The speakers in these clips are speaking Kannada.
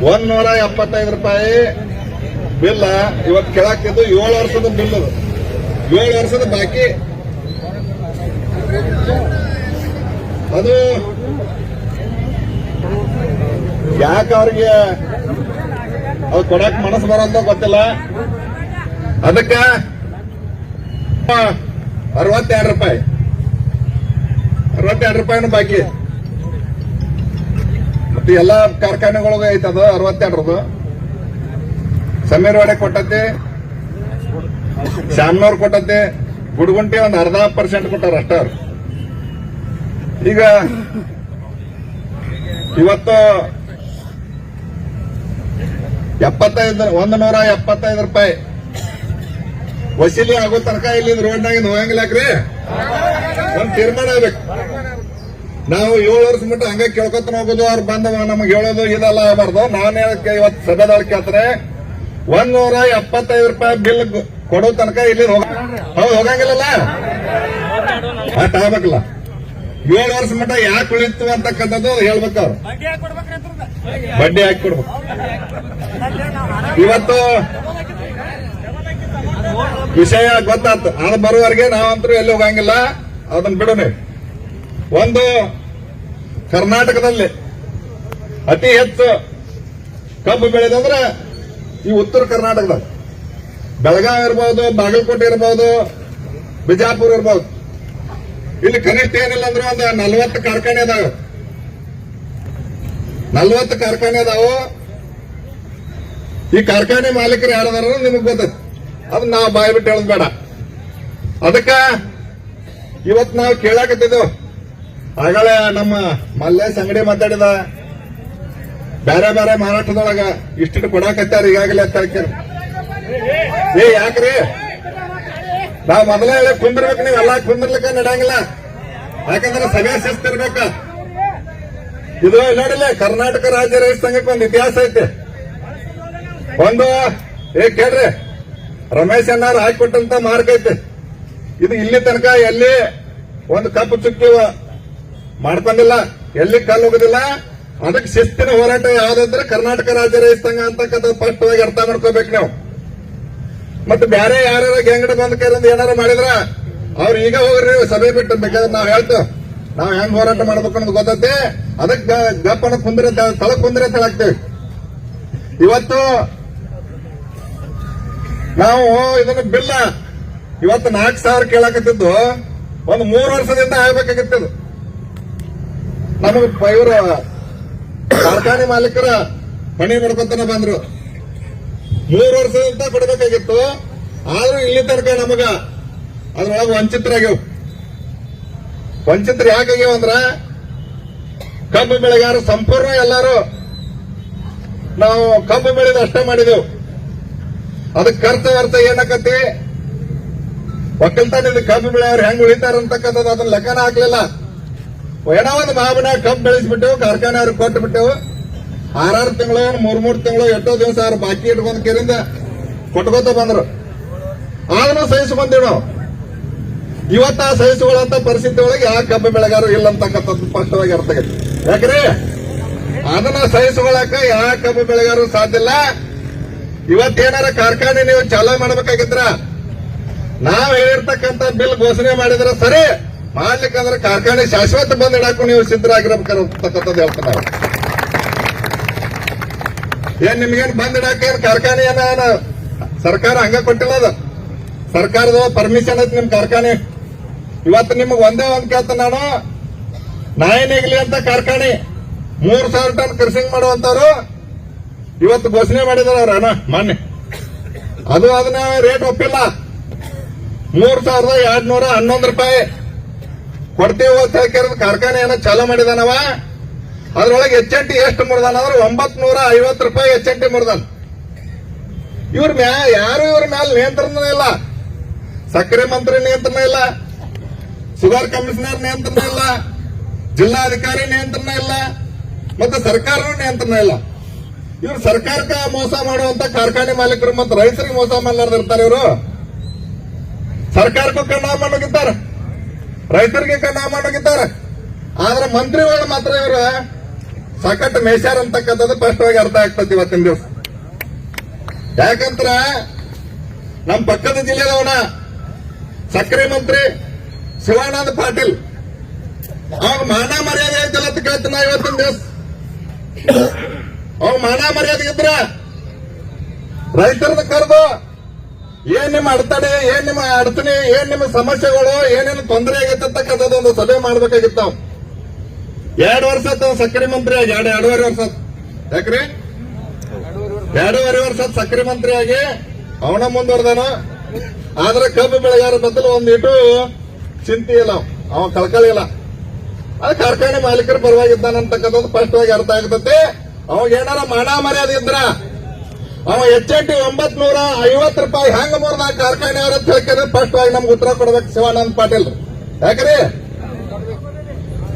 175 ರೂಪಾಯಿ ಬಿಲ್ ಇವತ್ತು ಕೇಳಾಕ್ತಿದ್ದು 7 ವರ್ಷದ ಬಿಲ್ ಅದು 7 ವರ್ಷದ ಬಾಕಿ ಅದು ಯಾಕೆ ಅವ್ರಿಗೆ ಅದು ಕೊಡಕ್ ಮನಸ್ಸು ಬರೋಂತ ಗೊತ್ತಿಲ್ಲ. ಅದಕ್ಕೆ 62 ರೂಪಾಯಿನೂ ಬಾಕಿ. ಮತ್ತೆ ಎಲ್ಲಾ ಕಾರ್ಖಾನೆಗಳಿಗೆ ಐತದ 62 ಸಮೀರ್ವಾಡೆ ಕೊಟ್ಟತೆ, ಶಾಮನೂರ್ ಕೊಟ್ಟತೆ, ಗುಡ್ಗುಂಟಿ ಒಂದು 0.5% ಕೊಟ್ಟಾರ ಅಷ್ಟ. ಈಗ ಇವತ್ತು 175 ರೂಪಾಯಿ ವಸೂಲಿ ಆಗೋ ತನಕ ಇಲ್ಲಿ ರೋಡ್ನಾಗ ಹೋಗಂಗಿಲ್ಲಾಕ್ರಿ. ಒಂದ್ ತೀರ್ಮಾನ ಆಗ್ಬೇಕು. ನಾವು 7 ವರ್ಷ ಮಟ್ಟ ಹಂಗ ಕೇಳ್ಕೊತ ಹೋಗೋದು, ಅವ್ರು ಬಂದ ನಮಗೆ ಹೇಳೋದು ಇದೆಲ್ಲ ಆಗಬಾರ್ದು. ನಾನೇ ಇವತ್ತು ಸಭೆದವ್ರು ಕೇಳ್ತಾರೆ 175 ರೂಪಾಯಿ ಬಿಲ್ ಕೊಡೋ ತನಕ ಇಲ್ಲಿ ಹೋಗಂಗಿಲ್ಲಲ್ಲ, ಅಟ್ ಆಗ್ಬೇಕಲ್ಲ. 7 ವರ್ಷ ಮಟ್ಟ ಯಾಕೆ ಉಳಿತು ಅಂತಕ್ಕಂಥದ್ದು ಹೇಳ್ಬೇಕು. ಅವ್ರು ಬಡ್ಡಿ ಹಾಕಿ ಕೊಡ್ಬೇಕು. ಇವತ್ತು ವಿಷಯ ಗೊತ್ತಾಯ್ತು. ಅದು ಬರುವವರೆಗೆ ನಾವಂತರೂ ಎಲ್ಲಿ ಹೋಗಂಗಿಲ್ಲ. ಅದನ್ನ ಬಿಡೋಣ. ಒಂದು ಕರ್ನಾಟಕದಲ್ಲಿ ಅತಿ ಹೆಚ್ಚು ಕಬ್ಬು ಬೆಳೆದಂದ್ರೆ ಈ ಉತ್ತರ ಕರ್ನಾಟಕದಾಗ ಬೆಳಗಾವಿ ಇರ್ಬೋದು, ಬಾಗಲಕೋಟೆ ಇರ್ಬೋದು, ಬಿಜಾಪುರ ಇರ್ಬೋದು. ಇಲ್ಲಿ ಕನಿಷ್ಠ ಏನಿಲ್ಲ ಅಂದ್ರೆ ಒಂದು 40 ಕಾರ್ಖಾನೆ ಅದಾವ. 40 ಕಾರ್ಖಾನೆ ಅದಾವು. ಈ ಕಾರ್ಖಾನೆ ಮಾಲೀಕರು ಯಾರದಾರ ನಿಮಗ್ ಗೊತ್ತೈತಿ. ಅದನ್ನ ನಾವು ಬಾಯಿ ಬಿಟ್ಟು ಹೇಳೋದು ಬೇಡ. ಅದಕ್ಕ ಇವತ್ತು ನಾವು ಕೇಳಾಕತ್ತಿದ್ದೆವು. ಆಗಲೇ ನಮ್ಮ ಮಲ್ಲೇಶ್ ಅಂಗಡಿ ಮಾತಾಡಿದ, ಬೇರೆ ಬೇರೆ ಮಾರಾಟದೊಳಗ ಇಷ್ಟಿಟ್ಟು ಕೊಡಾಕತ್ತಾರ ಈಗಾಗಲೇ ಅಂತ ಹೇಳ್ತೀರಿ. ಯಾಕ್ರಿ ನಾವು ಮೊದಲೇ ಹೇಳಿ ಕುಂದಿರ್ಬೇಕು. ನೀವೆಲ್ಲ ಕುಂದಿರ್ಲಿಕ್ಕೆ ನಡೆಯಂಗಿಲ್ಲ. ಯಾಕಂದ್ರೆ ಸಭೆ ಶಿಸ್ತಿರ್ಬೇಕ. ಇದು ನೋಡಿಲ್ಲ, ಕರ್ನಾಟಕ ರಾಜ್ಯ ರೈತ ಸಂಘಕ್ಕೆ ಒಂದು ಇತಿಹಾಸ ಐತೆ. ಒಂದು ಕೇಳ್ರಿ, ರಮೇಶ್ ಅಣ್ಣಾರು ಹಾಕಿಕೊಟ್ಟಂತ ಮಾರ್ಕ್ ಐತೆ. ಇದು ಇಲ್ಲಿ ತನಕ ಎಲ್ಲಿ ಒಂದು ಕಪ್ಪು ಚುಕ್ಕಿ ಮಾಡ್ಕೊಂಡಿಲ್ಲ, ಎಲ್ಲಿ ಕಲ್ಲು ಹೋಗೋದಿಲ್ಲ. ಅದಕ್ಕೆ ಶಿಸ್ತಿನ ಹೋರಾಟ ಯಾವ್ದಂದ್ರೆ ಕರ್ನಾಟಕ ರಾಜ್ಯ ರೈತ ಸಂಘ ಅಂತಕ್ಕಂಥ ಸ್ಪಷ್ಟವಾಗಿ ಅರ್ಥ ಮಾಡ್ಕೋಬೇಕು ನಾವು. ಮತ್ತೆ ಬೇರೆ ಯಾರು ಗಂಗಡ ಬಂದ ಕೈಯಿಂದ ಏನಾರು ಮಾಡಿದ್ರ ಅವ್ರು ಈಗ ಹೋಗ್ರಿ ಸಭೆ ಬಿಟ್ಟು. ಬೇಕಾದ್ರೆ ನಾವ್ ಹೇಳ್ತೇವೆ ನಾವ್ ಹೆಂಗ್ ಹೋರಾಟ ಮಾಡ್ಬೇಕು ಅನ್ನೋದು ಗೊತ್ತೈತೆ. ಅದಕ್ಕೆ ಗಪ್ಪನ ಕುಂದ್ರೆ ತಳಕ್ ಕುಂದ್ರೆ ತಳಾಕ್ತೇವೆ. ಇವತ್ತು ನಾವು ಇದನ್ನ ಬಿಲ್ಲ ಇವತ್ತು 4,000 ಕೇಳಾಕತ್ತಿದ್ದು ಒಂದು 3 ವರ್ಷದಿಂದ ಆಗ್ಬೇಕಾಗಿತ್ತು. ನಮಗೆ ಇವರು ಕಾರ್ಖಾನೆ ಮಾಲೀಕರ ಹೊಣೆ ಮಾಡ್ಕೊತಾನೆ ಬಂದ್ರು. 3 ವರ್ಷದಿಂದ ಕೊಡಬೇಕಾಗಿತ್ತು. ಆದ್ರೂ ಇಲ್ಲಿ ತನಕ ನಮಗ ಅದ್ರೊಳಗೆ ವಂಚಿತರಾಗ್ಯವು. ವಂಚಿತರು ಯಾಕಾಗ್ಯವ ಅಂದ್ರ ಕಬ್ಬು ಬೆಳೆಗಾರರು ಸಂಪೂರ್ಣ ಎಲ್ಲಾರು ನಾವು ಕಬ್ಬು ಬೆಳೆದು ಅಷ್ಟೇ ಮಾಡಿದೆವು. ಅದಕ್ಕೆ ಖರ್ಚ ಏನಕತಿ ಒಕ್ಕಲ್ತಾನಿಂದ ಕಬ್ಬು ಬೆಳೆಯವ್ರು ಹೆಂಗ್ ಉಳಿತಾರಂತಕ್ಕಂಥದ್ದು ಅದನ್ನ ಲೆಕ್ಕನ ಹಾಕ್ಲಿಲ್ಲ. ಏನೋ ಒಂದು ಮಾವಿನ ಕಬ್ಬು ಬೆಳೆಸ್ಬಿಟ್ಟೆವು, ಕಾರ್ಖಾನೆ ಅವ್ರಿಗೆ ಕೊಟ್ಟು ಬಿಟ್ಟೆವು. 6 ತಿಂಗಳು 3 ತಿಂಗಳು ಎಷ್ಟೋ ದಿವಸ ಅವ್ರು ಬಾಕಿ ಇಟ್ಕೊಂಡ್ ಕೇರಿಂದ ಕೊಟ್ಕೋತ ಬಂದ್ರು. ಆದ್ರೂ ಸಹಿಸ್ಕೊಂತೀವಿ ನಾವು. ಇವತ್ತ ಸಹಿಸಿಕೊಳ್ಳುವಂತ ಪರಿಸ್ಥಿತಿ ಒಳಗೆ ಯಾವ ಕಬ್ಬು ಬೆಳೆಗಾರರು ಇಲ್ಲ ಅಂತಕ್ಕಂಥದ್ದು ಸ್ಪಷ್ಟವಾಗಿ ಅರ್ಥ ಆಗೈತೆ. ಯಾಕ್ರಿ ಅದನ್ನ ಸಹಿಸಿಕೊಳ್ಳಕ ಯಾವ ಕಬ್ಬು ಬೆಳೆಗಾರರು ಸಾಧ್ಯ ಇಲ್ಲ. ಇವತ್ತೇನಾರ ಕಾರ್ಖಾನೆ ನೀವು ಚಾಲೂ ಮಾಡಬೇಕಾಗಿದ್ರ ನಾವ್ ಹೇಳಿರ್ತಕ್ಕಂಥ ಬಿಲ್ ಘೋಷಣೆ ಮಾಡಿದ್ರೆ ಸರಿ, ಮಾಡ್ಲಿಕ್ಕಂದ್ರೆ ಕಾರ್ಖಾನೆ ಶಾಶ್ವತ ಬಂದ್ ಇಡಾಕು ನೀವು ಸಿದ್ಧರಾಗಿರಬೇಕಂತಕ್ಕಂಥದ್ದು ಹೇಳ್ತಾರೆ. ಏನ್ ನಿಮ್ಗೇನ್ ಬಂದ್ ಇಡಾಕ ಏನ್ ಕಾರ್ಖಾನೆ ಏನ ಸರ್ಕಾರ ಹಂಗ ಕೊಟ್ಟಿಲ್ಲ. ಅದು ಸರ್ಕಾರದ ಪರ್ಮಿಷನ್ ಐತಿ ನಿಮ್ ಕಾರ್ಖಾನೆ. ಇವತ್ತು ನಿಮ್ಗೆ ಒಂದೇ ಒಂದ್ ಕೇಳ್ತ ನಾನು, ನಾಯಿನೇಗ್ಲಿ ಅಂತ ಕಾರ್ಖಾನೆ 3,000 ಟನ್ ಕೃಷಿಂಗ್ ಮಾಡುವಂತವ್ರು ಇವತ್ತು ಘೋಷಣೆ ಮಾಡಿದಾರೆ ಅವ್ರ ಮಾನ್ಯ. ಅದು ಅದನ್ನ ರೇಟ್ ಒಪ್ಪಿಲ್ಲ. 3,211 ರೂಪಾಯಿ ಕೊಡ್ತೀವಿ ಅಂತ ಹೇಳ್ಕಿರೋದು ಕಾರ್ಖಾನೆ ಏನೋ ಚಾಲೂ ಮಾಡಿದಾನವ. ಅದ್ರೊಳಗೆ HNT ಎಷ್ಟು ಮುರಿದಾನ ಅಂದ್ರೆ 950 ರೂಪಾಯಿ HNT ಮುರಿದಾನ. ಇವ್ರ ಯಾರು ಇವ್ರ ಮ್ಯಾಲ ನಿಯಂತ್ರಣ ಇಲ್ಲ. ಸಕ್ಕರೆ ಮಂತ್ರಿ ನಿಯಂತ್ರಣ ಇಲ್ಲ, ಶುಗರ್ ಕಮಿಷನರ್ ನಿಯಂತ್ರಣ ಇಲ್ಲ, ಜಿಲ್ಲಾಧಿಕಾರಿ ನಿಯಂತ್ರಣ ಇಲ್ಲ, ಮತ್ತೆ ಸರ್ಕಾರವೂ ನಿಯಂತ್ರಣ ಇಲ್ಲ. ಇವ್ರು ಸರ್ಕಾರಕ್ಕೆ ಮೋಸ ಮಾಡುವಂತ ಕಾರ್ಖಾನೆ ಮಾಲೀಕರು ಮತ್ತು ರೈತರಿಗೆ ಮೋಸ ಮಾಡಲಾರ್ದಿರ್ತಾರೆ. ಇವರು ಸರ್ಕಾರಕ್ಕೂ ಕಣ್ಣಾ ಮಾಡೋಗಿದ್ದಾರೆ, ರೈತರಿಗೆ ಕಣ್ಣಾ ಮಾಡೋಗಿದ್ದಾರೆ. ಆದ್ರೆ ಮಂತ್ರಿಗಳು ಮಾತ್ರ ಇವರು ಸಾಕಟ್ಟು ಮೇಷಾರ ಅಂತಕ್ಕಂಥದ್ದು ಸ್ಪಷ್ಟವಾಗಿ ಅರ್ಥ ಆಗ್ತದೆ ಇವತ್ತಿನ ದಿವಸ. ಯಾಕಂದ್ರ ನಮ್ಮ ಪಕ್ಕದ ಜಿಲ್ಲೆದವನ ಸಕ್ಕರೆ ಮಂತ್ರಿ ಶಿವಾನಂದ ಪಾಟೀಲ್ ಅವ್ನ ಮಾನ ಮರ್ಯಾದೆ ಐತಲ್ಲ ಅಂತ ಕೇಳ್ತೀನಿ ನಾ ಇವತ್ತಿನ ದಿವಸ. ಅವ್ನ ಮಾನ ಮರ್ಯಾದೆ ಇದ್ರ ರೈತರನ್ನ ಕರೆದು ಏನ್ ನಿಮ್ಮ ಅಡತಡೆ, ಏನ್ ನಿಮ್ಮ ಅಡಚಣೆ, ಏನ್ ನಿಮ್ಮ ಸಮಸ್ಯೆಗಳು, ಏನೇನು ತೊಂದರೆ ಆಗೈತೆ ಅಂತಕ್ಕಂಥದ್ದು ಒಂದು ಸಭೆ ಮಾಡ್ಬೇಕಾಗಿತ್ತು. 2 ವರ್ಷ ಸಕ್ಕರೆ ಮಂತ್ರಿ ಆಗಿ 2.5 ವರ್ಷ ಯಾಕ್ರಿ 2.5 ವರ್ಷ ಸಕ್ಕರೆ ಮಂತ್ರಿ ಆಗಿ ಅವನ ಮುಂದುವರೆದಾನ. ಆದ್ರೆ ಕಬ್ಬು ಬೆಳೆಗಾರ ಬದಲು ಒಂದಿಟ್ಟು ಚಿಂತೆ ಇಲ್ಲ, ಅವ ಕಳ್ಕಳಿ ಇಲ್ಲ. ಅದು ಕಾರ್ಖಾನೆ ಮಾಲೀಕರ ಪರವಾಗಿದ್ದಾನಂತಕ್ಕಂಥದ್ದು ಸ್ಪಷ್ಟವಾಗಿ ಅರ್ಥ ಆಗ್ತದೆ. ಅವಾಗ ಏನಾರ ಮಾನ ಮರ್ಯಾದೆ ಇದ್ರ ಅವ HNT 950 ರೂಪಾಯಿ ಹೆಂಗ ಮುರಿದ ಕಾರ್ಖಾನೆಯವರ ತಿಳ್ಕೊಂಡ್ರೆ ಸ್ಪಷ್ಟವಾಗಿ ನಮ್ಗೆ ಉತ್ತರ ಕೊಡ್ಬೇಕು ಶಿವಾನಂದ ಪಾಟೀಲ್. ಯಾಕ್ರಿ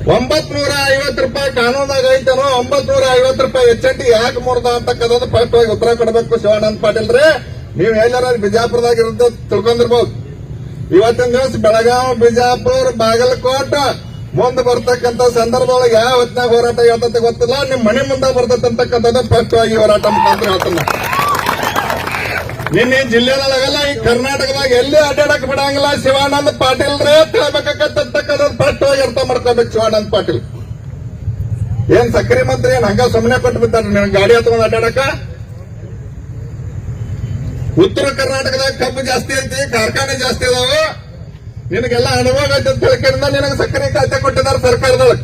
950 ರೂಪಾಯಿ ಕಾನೂನಾಗ ಐತನೋ 950 ರೂಪಾಯಿ HNT ಯಾಕೆ ಮುರಿದ ಅಂತಕ್ಕಂಥದ್ದು ಸ್ಪಷ್ಟವಾಗಿ ಉತ್ತರ ಕೊಡಬೇಕು ಶಿವಾನಂದ ಪಾಟೀಲ್ ರೀ. ನೀವು ಎಲ್ಲಾರ ಬಿಜಾಪುರದಾಗ ಇರುತ್ತೆ ತಿಳ್ಕೊಂಡಿರ್ಬೋದು. ಇವತ್ತಿನ ದಿವಸ ಬೆಳಗಾವಿ, ಬಿಜಾಪುರ, ಬಾಗಲಕೋಟೆ ಮುಂದೆ ಬರ್ತಕ್ಕಂಥ ಸಂದರ್ಭದೊಳಗೆ ಯಾವ ಹೊತ್ತಿನಾಗ ಹೋರಾಟ ಹೇಳ್ತಂತ ಗೊತ್ತಿಲ್ಲ. ನಿಮ್ ಮನೆ ಮುಂದೆ ಬರ್ತೈತೆ ಅಂತಕ್ಕಂಥದ್ದು ಸ್ಪಷ್ಟವಾಗಿ ಹೋರಾಟ ಮುಖಾಂತರ ಹೇಳ್ತಾನ. ನಿನ್ನೆ ಜಿಲ್ಲೆದೊಳಗಲ್ಲ ಈ ಕರ್ನಾಟಕದಾಗ ಎಲ್ಲಿ ಅಡ್ಡಾಡಕ್ ಬಿಡಂಗಿಲ್ಲ ಶಿವಾನಂದ ಪಾಟೀಲ್ ರೇ ತಿಳ್ಬೇಕಾಗತ್ತಕ್ಕಂಥದ್ದು ಸ್ಪಷ್ಟವಾಗಿ ಅರ್ಥ ಮಾಡ್ಕೋಬೇಕು ಶಿವಾನಂದ ಪಾಟೀಲ್. ಏನ್ ಸಕ್ಕರೆ ಮಂತ್ರಿ ಏನ್ ಹಂಗ ಸುಮ್ಮನೆ ಕೊಟ್ಟು ಬಿಟ್ಟಾರ ನಿನ್ ಗಾಡಿ ಹತ್ಕೊಂಡು ಅಡ್ಡಾಡಕ? ಉತ್ತರ ಕರ್ನಾಟಕದಾಗ ಕಬ್ಬು ಜಾಸ್ತಿ ಐತಿ, ಕಾರ್ಖಾನೆ ಜಾಸ್ತಿ ಅದಾವ, ನಿನಗೆಲ್ಲ ಅನುಭವ ಐತೆ ಅಂತ ಹೇಳ್ಕೊಂಡ ನಿನಗೆ ಸಕ್ಕರೆ ಖಾತೆ ಕೊಟ್ಟಿದ್ದಾರೆ ಸರ್ಕಾರದೊಳಗೆ.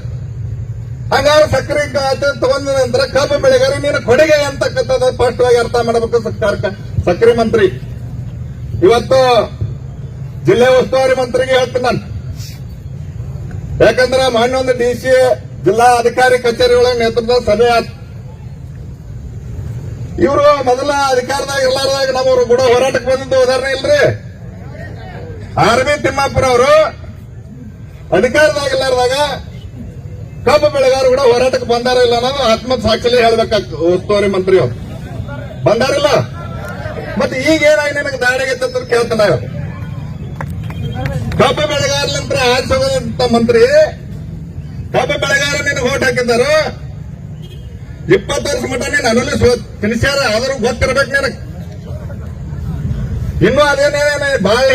ಹಂಗಾದ್ರೆ ಸಕ್ಕರೆ ಖಾತೆ ತಗೊಂಡ ನಂತರ ಕಬ್ಬು ಬೆಳೆಗಾರ ನೀನು ಕೊಡುಗೆ ಅಂತಕ್ಕಂಥದ್ದು ಸ್ಪಷ್ಟವಾಗಿ ಅರ್ಥ ಮಾಡಬೇಕು ಸಕ್ಕರೆ ಮಂತ್ರಿ. ಇವತ್ತು ಜಿಲ್ಲೆ ಉಸ್ತುವಾರಿ ಮಂತ್ರಿಗೆ ಹೇಳ್ತೀನಿ ನಾನು. ಯಾಕಂದ್ರೆ ಮಾನ್ಯ DC ಜಿಲ್ಲಾ ಅಧಿಕಾರಿ ಕಚೇರಿ ಒಳಗೆ ನೇತೃತ್ವದ ಸಭೆ ಆಯ್ತು. ಇವರು ಮೊದಲ ಅಧಿಕಾರದಾಗ ಇರ್ಲಾರ್ದಾಗ ನಮ್ಮವ್ರು ಕೂಡ ಹೋರಾಟಕ್ಕೆ ಬಂದಿದ್ದು ಉದಾಹರಣೆ ಇಲ್ರಿ. ಆರ್ಮಿ ತಿಮ್ಮಾಪುರ ಅವರು ಅಧಿಕಾರದಾಗಿಲ್ಲಾರ್ದಾಗ ಕಬ್ಬು ಬೆಳೆಗಾರರು ಕೂಡ ಹೋರಾಟಕ್ಕೆ ಬಂದಾರ ಇಲ್ಲ ಅನ್ನೋದು ಆತ್ಮ ಸಾಕ್ಷಿಲಿ ಹೇಳ್ಬೇಕಾಗ್ತದೆ. ಉಸ್ತುವಾರಿ ಮಂತ್ರಿ ಅವರು ಬಂದಾರಿಲ್ಲ. ಮತ್ತೆ ಈಗ ಏನಾಗಿ ನಿನಗೆ ದಾಳಿಗೈತೆ ಅಂತ ಕೇಳ್ತಾನ. ಕಬ್ಬು ಬೆಳೆಗಾರಲಿಂತ್ರ ಆರಿಸೋದಂತ ಮಂತ್ರಿ ಕಬ್ಬು ಬೆಳೆಗಾರ ನಿನಗೆ ಓಟ್ ಹಾಕಿದ್ದಾರು 20 ವರ್ಷ ಮಟ್ಟ ನೀನು ಅನುಲಿ ತಿನ್ಸ್ಯಾರ. ಆದ್ರೂ ಗೊತ್ತಿರ್ಬೇಕು ನಿನಗೆ. ಇನ್ನೂ ಅದೇನೇನೇ ಬಾಳ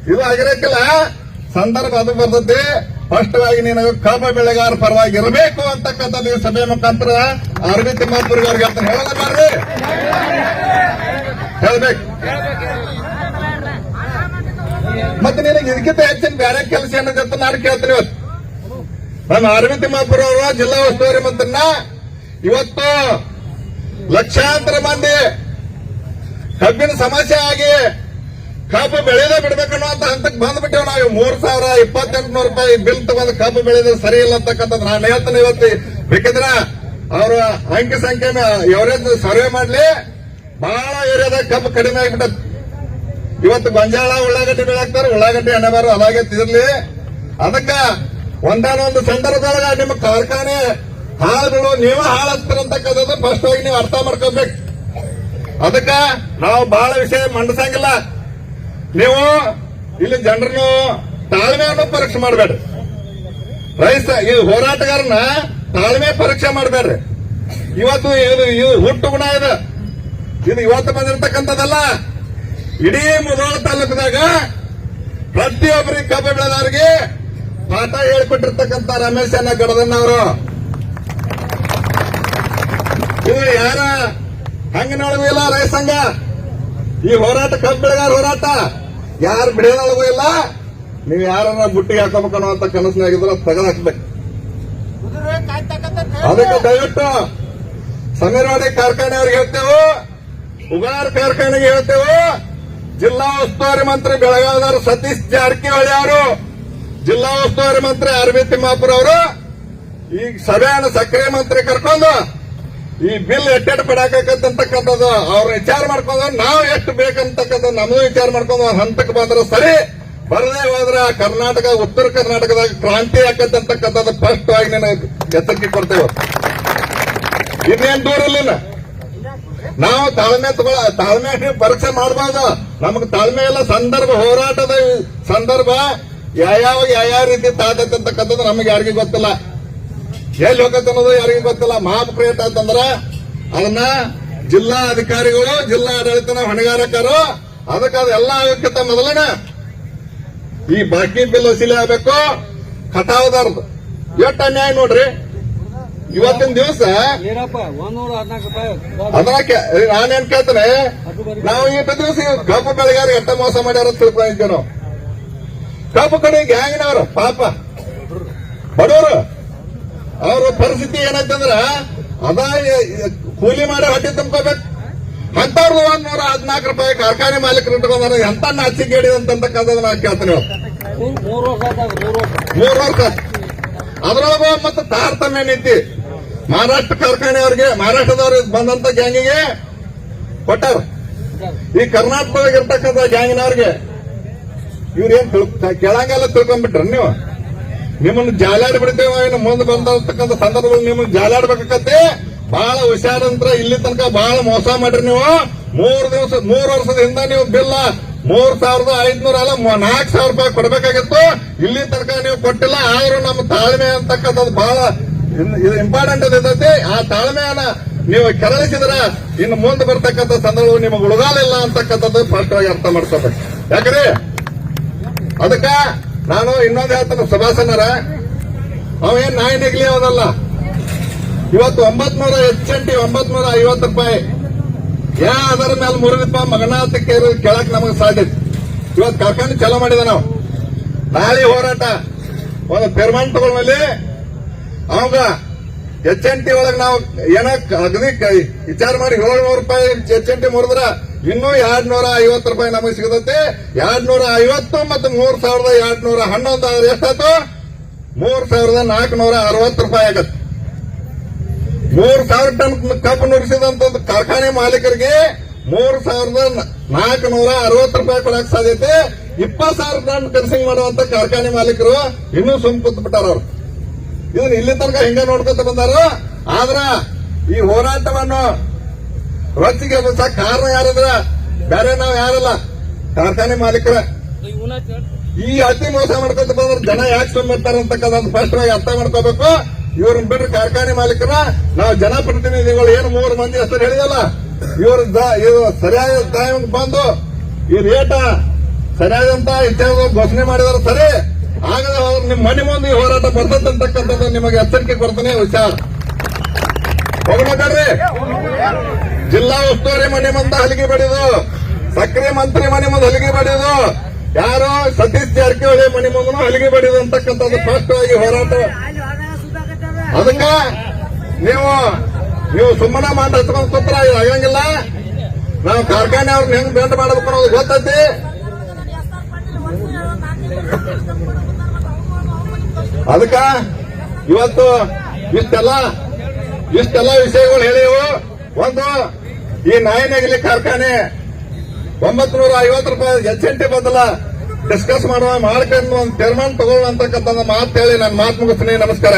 ಇದು ಆಗಿರಕ್ಕಿಲ್ಲ. ಸಂದರ್ಭ ಅದು ಬರ್ತದೆ. ಸ್ಪಷ್ಟವಾಗಿ ನೀನು ಕಬ್ಬು ಬೆಳೆಗಾರ ಪರವಾಗಿ ಇರಬೇಕು ಅಂತಕ್ಕಂಥದ್ದು ಈ ಸಭೆ ಮುಖಾಂತರ ಆರ್ಮಿ ತಿಮ್ಮಾಪುರಿಗೆ ಅವ್ರಿಗೆ ಹೇಳ್ತಾನೆ. ಹೇಳಲ್ಲ ಬಾರ್ರಿ, ಹೇಳ್ಬೇಕು. ಮತ್ತೆ ನಿನಗೆ ಇದಕ್ಕಿಂತ ಹೆಚ್ಚಿನ ಬೇರೆ ಕೆಲಸ ಏನಂತ ನಾನು ಕೇಳ್ತೀನಿ. ಇವತ್ತು ನಾನು ಆರ್ಮಿ ತಿಮ್ಮಾಪುರ ಅವರ ಜಿಲ್ಲಾ ಉಸ್ತುವಾರಿ ಮಂತ್ರಿನ ಇವತ್ತು ಲಕ್ಷಾಂತರ ಮಂದಿ ಕಬ್ಬಿನ ಸಮಸ್ಯೆ ಆಗಿ ಕಬ್ಬು ಬೆಳೆದೇ ಬಿಡ್ಬೇಕನ್ನೋ ಅಂತ ಹಂತಕ್ಕೆ ಬಂದ್ಬಿಟ್ಟೇವ್ ನಾವು. 3,2800 ರೂಪಾಯಿ ಬಿಲ್ ತಗೊಂಡು ಕಬ್ಬು ಬೆಳೆದ್ರೆ ಸರಿ ಇಲ್ಲ ಅಂತಕ್ಕಂಥದ್ದು ನಾನು ಹೇಳ್ತೇನೆ. ಇವತ್ತು ಬೇಕಿದ್ರ ಅವರ ಅಂಕಿ ಸಂಖ್ಯೆ ಎವರೇಜ್ ಸರ್ವೆ ಮಾಡ್ಲಿ. ಬಹಳ ಏರಿಯಾದಾಗ ಕಬ್ಬು ಕಡಿಮೆ ಆಗಿಬಿಟ್ಟದ. ಇವತ್ತು ಗೊಂಜಾಳ ಉಳ್ಳಾಗಡ್ಡಿ ಬೆಳಾಕ್ತಾರೆ, ಉಳ್ಳಾಗಡ್ಡಿ ಹಣೆಬಾರು ಅದಾಗೆ ತಿರ್ಲಿ. ಅದಕ್ಕ ಒಂದಾನೊಂದು ಸಂದರ್ಭದೊಳಗ ನಿಮ್ಮ ಕಾರ್ಖಾನೆ ಹಾಳುಗಳು ನೀವು ಹಾಳಾಗ್ತಾರಂತಕ್ಕಂಥದ್ದು ಸ್ಪಷ್ಟವಾಗಿ ನೀವು ಅರ್ಥ ಮಾಡ್ಕೋಬೇಕು. ಅದಕ್ಕ ನಾವು ಬಹಳ ವಿಷಯ ಮಂಡಿಸಂಗಿಲ್ಲ. ನೀವು ಇಲ್ಲಿ ಜನರನ್ನು ತಾಳ್ಮೆಯನ್ನು ಪರೀಕ್ಷೆ ಮಾಡಬೇಡ್ರಿ. ಈ ಹೋರಾಟಗಾರನ ತಾಳ್ಮೆ ಪರೀಕ್ಷೆ ಮಾಡಬೇಡ್ರಿ. ಇವತ್ತು ಇದು ಹುಟ್ಟು ಗುಣ ಇದು ಇವತ್ತು ಬಂದಿರತಕ್ಕಂಥದ್ದಲ್ಲ. ಇಡೀ ಮುಧೋಳ ತಾಲೂಕದಾಗ ಪ್ರತಿಯೊಬ್ಬರಿಗೆ ಕಬ್ಬು ಬೆಳೆದವರಿಗೆ ಪಾಠ ಹೇಳಿಕೊಟ್ಟಿರ್ತಕ್ಕಂಥ ರಮೇಶ್ ಅಣ್ಣ ಗಡದಣ್ಣವರು. ಇವರು ಯಾರ ಹಂಗಿನೊಳಗೂ ಇಲ್ಲ. ರೈತ ಸಂಘ ಈ ಹೋರಾಟ ಕಬ್ಬು ಬೆಳೆಗಾರ ಹೋರಾಟ ಯಾರು ಬಿಡೋದೊಳಗೂ ಇಲ್ಲ. ನೀವು ಯಾರನ್ನ ಬುಟ್ಟಿಗೆ ಹಾಕೋಬೇಕು ಅನ್ನೋ ಕನಸಿನಾಗಿದ್ರೆ ತೆಗೆದು ಹಾಕ್ಬೇಕು. ಅದಕ್ಕೆ ದಯವಿಟ್ಟು ಸಮೀರ್ವಾಡಿ ಕಾರ್ಖಾನೆಯವ್ರಿಗೆ ಹೇಳ್ತೇವೆ, ಉಗಾರ್ ಕಾರ್ಖಾನೆಗೆ ಹೇಳ್ತೇವೆ. ಜಿಲ್ಲಾ ಉಸ್ತುವಾರಿ ಮಂತ್ರಿ ಬೆಳಗಾವಿದವರು ಸತೀಶ್ ಜಾರಕಿಹೊಳಿ ಅವರು, ಜಿಲ್ಲಾ ಉಸ್ತುವಾರಿ ಮಂತ್ರಿ ಆರ್ಮಿ ತಿಮ್ಮಾಪುರ ಅವರು ಈ ಸಭೆಯನ್ನು ಸಕ್ಕರೆ ಮಂತ್ರಿ ಕರ್ಕೊಂಡು ಈ ಬಿಲ್ ಎಟ್ಟೆಟ್ಟು ಪಡಾಕತ್ತಂತಕ್ಕಂಥದ್ದು ಅವ್ರ ವಿಚಾರ ಮಾಡ್ಕೊಂಡು ನಾವು ಎಷ್ಟು ಬೇಕಂತಕ್ಕಂಥ ನಮ್ಮದು ವಿಚಾರ ಮಾಡ್ಕೊಂಡು ಹಂತಕ್ಕೆ ಬಂದ್ರೆ ಸರಿ, ಬರದೇ ಹೋದ್ರೆ ಕರ್ನಾಟಕ ಉತ್ತರ ಕರ್ನಾಟಕದಾಗ ಕ್ರಾಂತಿ ಆಕತ್ತಂತಕ್ಕಂಥದ್ದು ಸ್ಪಷ್ಟವಾಗಿ ನಾನು ಎಚ್ಚರಿಕೆ ಕೊಡ್ತೇವೆ. ಇನ್ನೇನ್ ದೂರಲ್ಲಿನ ನಾವು ತಾಳ್ಮೆ ಪರೀಕ್ಷೆ ಮಾಡಬಾರ್ದು. ನಮಗೆ ತಾಳ್ಮೆ ಇಲ್ಲ. ಸಂದರ್ಭ ಹೋರಾಟದ ಸಂದರ್ಭ ಯಾವ ರೀತಿ ತಾತೈತೆ ಅಂತಕ್ಕಂಥದ್ದು ನಮಗೆ ಯಾರಿಗೂ ಗೊತ್ತಿಲ್ಲ. ಎಲ್ಲಿ ಹೋಗತ್ತೆ ಅನ್ನೋದು ಯಾರಿಗೂ ಗೊತ್ತಿಲ್ಲ. ಮಾಪ್ ಕ್ರಿಯೇಟ್ ಅಂತಂದ್ರ ಅದನ್ನ ಜಿಲ್ಲಾ ಅಧಿಕಾರಿಗಳು, ಜಿಲ್ಲಾ ಆಡಳಿತನ ಹೊಣೆಗಾರಕರು, ಅದಕ್ಕೆ ಅದೆಲ್ಲ ಆಗಕ್ಕಿಂತ ಮೊದಲನ ಈ ಬಾಕಿ ಬಿಲ್ ವಸೂಲಿ ಆಗಬೇಕು. ಕಟಾವದಾರ್ದು ಎಷ್ಟು ಅನ್ಯಾಯ ನೋಡ್ರಿ. ಇವತ್ತಿನ ದಿವಸ ಅದಕ್ಕೆ ನಾನೇನ್ ಕೇಳ್ತೇನೆ, ನಾವು ಇಷ್ಟು ದಿವಸ ಕಬ್ಬು ಬೆಳೆಗಾರ ಎಷ್ಟ ಮೋಸ ಮಾಡ್ಯಾರ ಅಂತ ತಿಳ್ಕೊಂಡಿದ್ವಿ ನಾವು. ಕಬ್ಬು ಕಡೆ ಗ್ಯಾಂಗ್ನವ್ರು ಪಾಪ ಬಡವರು, ಅವ್ರ ಪರಿಸ್ಥಿತಿ ಏನಂತಂದ್ರ ಅದ ಕೂಲಿ ಮಾಡಿ ಹೊಟ್ಟೆ ತುಂಬ್ಕೋಬೇಕು. ಅಂತವ್ರದ್ದು 114 ರೂಪಾಯಿ ಕಾರ್ಖಾನೆ ಮಾಲೀಕರು ಇಟ್ಕೊಂಡ್ರೆ ಎಂತ ನಾಚಿಕೆ ಹೇಳಿದಂತಕ್ಕಂಥದ್ದು ನಾ ಕೇಳ್ತೇನೆ. 3 ವರ್ಷ ಅದ್ರೊಳಗ ಮತ್ತೆ ತಾರತಮ್ಯ ನೀತಿ ಮಹಾರಾಷ್ಟ್ರ ಕಾರ್ಖಾನೆಯವ್ರಿಗೆ, ಮಹಾರಾಷ್ಟ್ರದವ್ರಿಗೆ ಬಂದಂತ ಗ್ಯಾಂಗಿಗೆ ಕೊಟ್ಟಾರ. ಈ ಕರ್ನಾಟಕದಾಗ ಇರ್ತಕ್ಕಂಥ ಗ್ಯಾಂಗಿನವ್ರಿಗೆ ಇವ್ರೇನ್ ಕೆಳಂಗೆಲ್ಲ ತಿಳ್ಕೊಂಡ್ಬಿಟ್ರ ನೀವು. ನಿಮ್ಮನ್ನು ಜಾಲಾಡಿ ಬಿಡ್ತೇವೆ. ಇನ್ನು ಮುಂದೆ ಬಂದಿರ್ತಕ್ಕಂಥ ಸಂದರ್ಭದಲ್ಲಿ ನಿಮ್ಮನ್ನು ಜಾಲಾಡ್ಬೇಕಾಗತ್ತೆ. ಬಹಳ ಹುಷಾರಂತ್ರ. ಇಲ್ಲಿ ತನಕ ಬಹಳ ಮೋಸ ಮಾಡ್ರಿ ನೀವು. 3 ವರ್ಷದ ಹಿಂದ ನೀವು ಬಿಲ್ಲ 3,500 ಅಲ್ಲ 4,000 ರೂಪಾಯಿ ಕೊಡಬೇಕಾಗಿತ್ತು. ಇಲ್ಲಿ ತನಕ ನೀವು ಕೊಟ್ಟಿಲ್ಲ. ಆದ್ರೂ ನಮ್ಮ ತಾಳ್ಮೆ ಅಂತಕ್ಕಂಥದ್ದು ಬಹಳ ಇಂಪಾರ್ಟೆಂಟ್ ಇರ್ತೈತಿ. ಆ ತಾಳ್ಮೆಯನ್ನ ನೀವು ಕೆರಳಿಸಿದ್ರ ಇನ್ನು ಮುಂದೆ ಬರ್ತಕ್ಕಂಥ ಸಂದರ್ಭ ನಿಮಗೆ ಉಳಿಗಾಲಿಲ್ಲ ಅಂತಕ್ಕಂಥದ್ದು ಸ್ಪಷ್ಟವಾಗಿ ಅರ್ಥ ಮಾಡ್ಕೋಬೇಕು. ಯಾಕಂದ್ರೆ ಅದಕ್ಕ ನಾನು ಇನ್ನೊಂದು ಹೇಳ್ತೇನೆ, ಸುಭಾಸನರ ಅವೇನ್ ನಾಯಿ ನೆಗ್ಲಿ ಅವನಲ್ಲ. ಇವತ್ತು 900 ಹೆಚ್ಚಂಟಿ 950 ರೂಪಾಯಿ ಅದರ ಮೇಲೆ ಮುರಿದಪ್ಪ ಮಗನ ಅಂತ ಕೇಳಕ್ ನಮಗೆ ಸಾಧ್ಯತೆ. ಇವತ್ತು ಕಾರ್ಖಾನೆ ಚಾಲೂ ಮಾಡಿದ ನಾವು. ನಾಳೆ ಹೋರಾಟ ಒಂದು ತೀರ್ಮಾನ ತಗೊಂಡ್ಮೇಲೆ ಅವಾಗ HNT ಒಳಗೆ ನಾವು ಏನ ಅಗದಿ ವಿಚಾರ ಮಾಡಿ 700 ರೂಪಾಯಿ HNT ಮುರಿದ್ರ ಇನ್ನೂ 250 ರೂಪಾಯಿ ನಮಗೆ ಸಿಗತೈತಿ. 250 ಮತ್ತು 3,211 ಆದ್ರೆ ಎಷ್ಟಾಯ್ತು? 3,460 ರೂಪಾಯಿ ಆಗತ್ತೆ. 3,000 ಟನ್ ಕಬ್ಬು ನುರಿಸಿದಂತ ಕಾರ್ಖಾನೆ ಮಾಲೀಕರಿಗೆ 3,460 ರೂಪಾಯಿ ಕೊಡಕ್ ಸಾಧ್ಯತೆ. 20,000 ಟನ್ ಕನ್ಸಿಂಗ್ ಮಾಡುವಂತ ಕಾರ್ಖಾನೆ ಮಾಲೀಕರು ಇನ್ನೂ ಸುಮ್ ಕೂತ್ ಬಿಟ್ಟಾರ. ಅವ್ರು ಇದನ್ನ ಇಲ್ಲಿ ತನಕ ಹಿಂಗ ನೋಡ್ಕೊತ ಬಂದಾರ. ಆದ್ರ ಈ ಹೋರಾಟವನ್ನು ರೊಚ್ಚಿಗೆ ಕಾರಣ ಯಾರಂದ್ರ ಬೇರೆ ನಾವು ಯಾರಲ್ಲ, ಕಾರ್ಖಾನೆ ಮಾಲೀಕರ. ಈ ಅತಿ ಮೋಸ ಮಾಡ್ಕೊತ ಬಂದ್ರೆ ಜನ ಯಾಕೆ ಸುಮ್ಮಿರ್ತಾರೆ ಅಂತಕ್ಕಂಥ ಸ್ಪಷ್ಟವಾಗಿ ಅರ್ಥ ಮಾಡ್ಕೋಬೇಕು. ಇವ್ರನ್ನ ಬಿಡ್ರಿ ಕಾರ್ಖಾನೆ ಮಾಲೀಕರ. ನಾವು ಜನಪ್ರತಿನಿಧಿಗಳು ಏನು 3 ಮಂದಿ ಹೆಸರು ಹೇಳಿದಲ್ಲ, ಇವರು ಸರಿಯಾದ ಟೈಮ್ ಬಂದು ಈ ರೇಟ ಸರಿಯಾದಂತ ಇತ್ಯಾದಿ ಘೋಷಣೆ ಮಾಡಿದಾರೆ. ಸರಿ ಆಗದ ನಿಮ್ ಮನೆ ಮುಂದೆ ಈ ಹೋರಾಟ ಬರ್ತದೆ ಅಂತಕ್ಕಂಥದ್ದು ನಿಮಗೆ ಎಚ್ಚರಿಕೆ ಕೊಡ್ತಾನೆ. ಹುಷಾರ್ ಹೋಗ್ಬೇಕ್ರಿ. ಜಿಲ್ಲಾ ಉಸ್ತುವಾರಿ ಮನೆ ಮುಂದೆ ಹಲಿಗೆ ಬಡಿದು, ಸಕ್ರಿಯ ಮಂತ್ರಿ ಮನೆ ಮುಂದೆ ಹಲಿಗೆ ಬಡಿದು, ಯಾರೋ ಸತೀಶ್ ಜಾರಕಿಹೊಳಿ ಮನೆ ಮುಂದೂ ಹಲಿಗೆ ಬಡಿದು ಅಂತಕ್ಕಂಥದ್ದು ಸ್ಪಷ್ಟವಾಗಿ ಹೋರಾಟ. ಅದಕ್ಕ ನೀವು ಸುಮ್ಮನೆ ಮಾಡಿ ಹಚ್ಕೊಂಡ್ ಕೂತ್ರ ಆಗಂಗಿಲ್ಲ. ನಾವು ಕಾರ್ಖಾನೆ ಅವ್ರನ್ನ ಹೆಂಗ್ ಬೇಟ ಮಾಡಬೇಕು ಅನ್ನೋದು ಗೊತ್ತೈತಿ. ಅದಕ್ಕ ಇವತ್ತು ಇಷ್ಟೆಲ್ಲ ವಿಷಯಗಳು ಹೇಳಿವು. ಒಂದು ಈ ನಾಯಿನಗಲಿ ಕಾರ್ಖಾನೆ 950 ರೂಪಾಯಿ HNT ಬದಲ ಡಿಸ್ಕಸ್ ಮಾಡ್ಕೊಂಡು ಒಂದು ತೀರ್ಮಾನ ತಗೊಳ್ಳುವಂತಕ್ಕಂಥ ಮಾತು ಹೇಳಿ ನಾನು ಮಾತು ಮುಗಿಸ್ತೀನಿ. ನಮಸ್ಕಾರ.